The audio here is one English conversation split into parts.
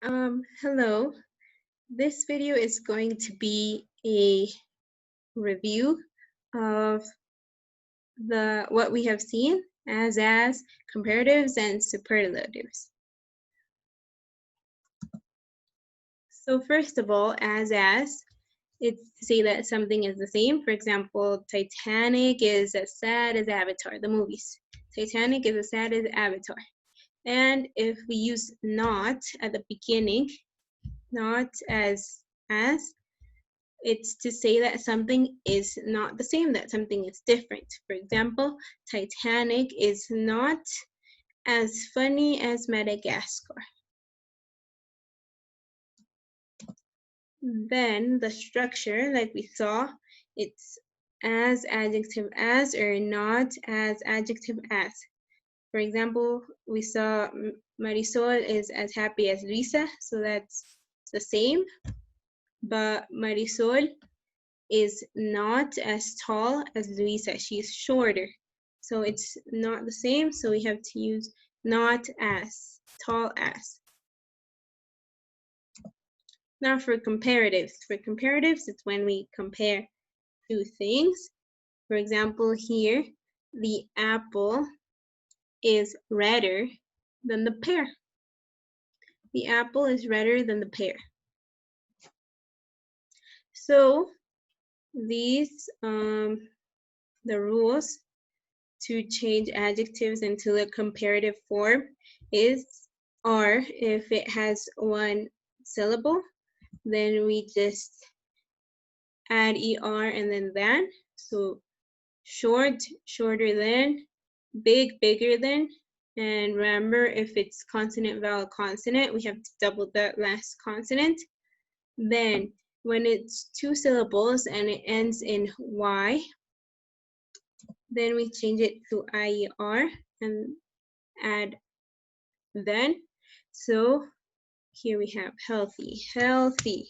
Hello. This video is going to be a review of what we have seen as comparatives and superlatives. So first of all, as it's to say that something is the same. For example, Titanic is as sad as Avatar, the movies. Titanic is as sad as Avatar. And if we use not at the beginning, not as, it's to say that something is not the same, that something is different. For example, Titanic is not as funny as Madagascar. Then the structure, like we saw, it's as adjective as or not as adjective as. For example, we saw Marisol is as happy as Luisa, so that's the same. But Marisol is not as tall as Luisa. She's shorter. So it's not the same, so we have to use not as, tall as. Now for comparatives. For comparatives, it's when we compare two things. For example, here, the apple is redder than the pear. The apple is redder than the pear. So these, the rules to change adjectives into the comparative form are if it has one syllable, then we just add er and then than. So short, shorter than, big, bigger than. And remember, if it's consonant, vowel, consonant, we have to double that last consonant. Then when it's two syllables and it ends in y, then we change it to IER and add then. So here we have healthy, healthy,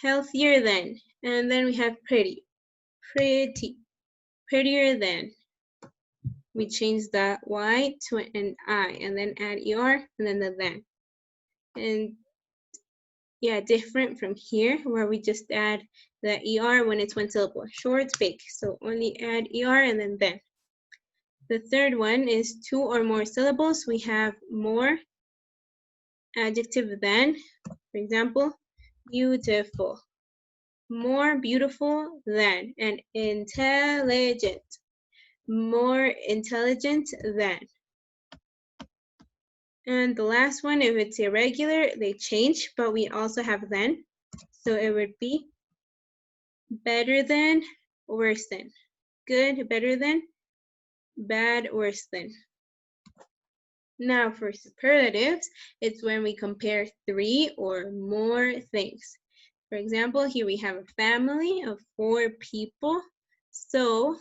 healthier than, and then we have pretty, pretty, prettier than. We change the Y to an I and then add ER and then the then. And yeah, different from here where we just add the ER when it's one syllable, short, big. So only add ER and then. The third one is two or more syllables. We have more adjective than, for example, beautiful, more beautiful than, and intelligent, more intelligent than. And the last one, if it's irregular, they change, but we also have then. So it would be better than, worse than, good, better than, bad, worse than. Now for superlatives, it's when we compare three or more things. For example, here we have a family of 4 people. So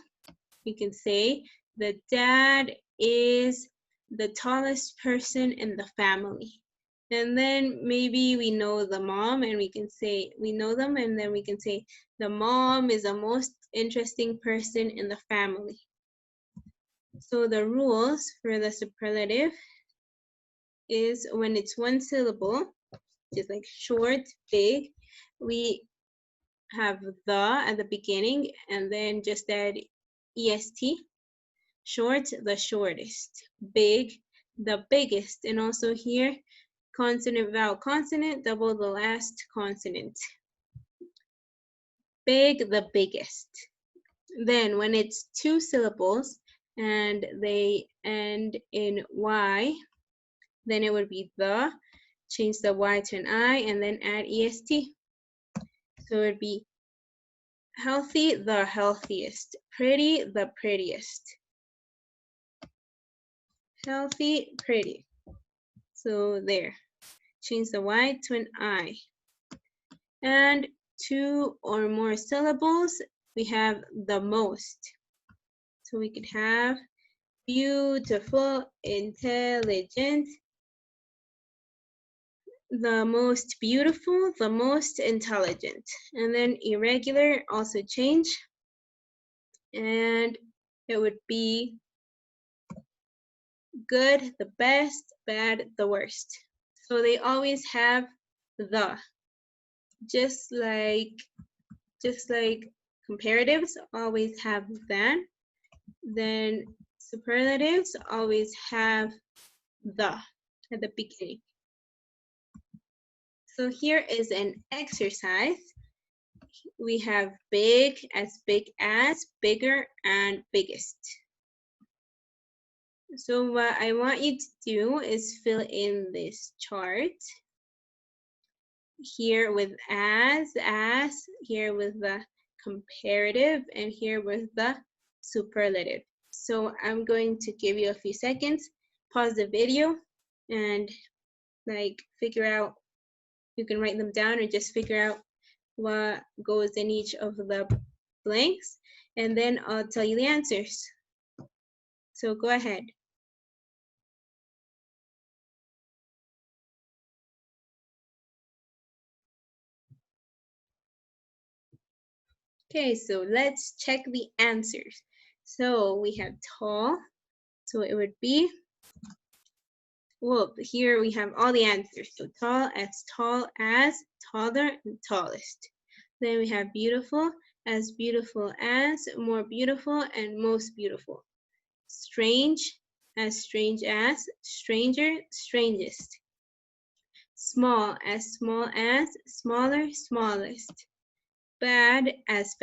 we can say the dad is the tallest person in the family. And then maybe we know the mom and we can say, we know them and then we can say the mom is the most interesting person in the family. So the rules for the superlative is when it's one syllable, just like short, big, we have the at the beginning and then just add est. Short, the shortest. Big, the biggest. And also here, consonant, vowel, consonant, double the last consonant. Big, the biggest. Then when it's two syllables and they end in Y, then it would be the, change the Y to an I, and then add est. So it would be healthy, the healthiest. Pretty, the prettiest. Healthy, pretty. So there. Change the Y to an I. And two or more syllables, we have the most. So we could have beautiful, intelligent, the most beautiful, the most intelligent. And then irregular also change. And it would be good, the best, bad, the worst. So they always have the, just like comparatives always have than, then superlatives always have the at the beginning. So here is an exercise. We have big as, bigger, and biggest. So what I want you to do is fill in this chart. Here with as, here with the comparative, and here with the superlative. So I'm going to give you a few seconds, pause the video, and like figure out, you can write them down or just figure out what goes in each of the blanks, and then I'll tell you the answers. So go ahead. Okay, so let's check the answers. So we have tall, so it would be, well, here we have all the answers. So tall as, taller, and tallest. Then we have beautiful as, more beautiful, and most beautiful. Strange as, stranger, strangest. Small as, smaller, smallest. Bad as,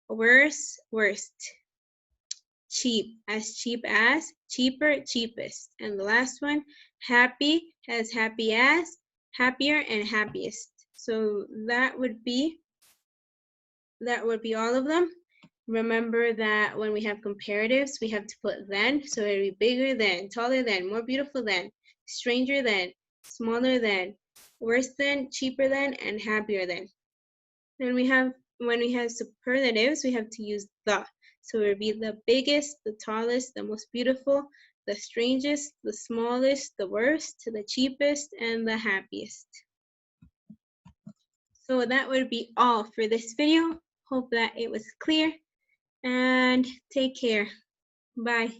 worse, worst. Cheap as, cheaper, cheapest. And the last one, happy as, happier, and happiest. So that would be all of them. Remember that when we have comparatives, we have to put than, so it would be bigger than, taller than, more beautiful than, stranger than, smaller than, worse than, cheaper than, and happier than. Then when we have superlatives, we have to use the. So it would be the biggest, the tallest, the most beautiful, the strangest, the smallest, the worst, the cheapest, and the happiest. So that would be all for this video. Hope that it was clear, and take care. Bye.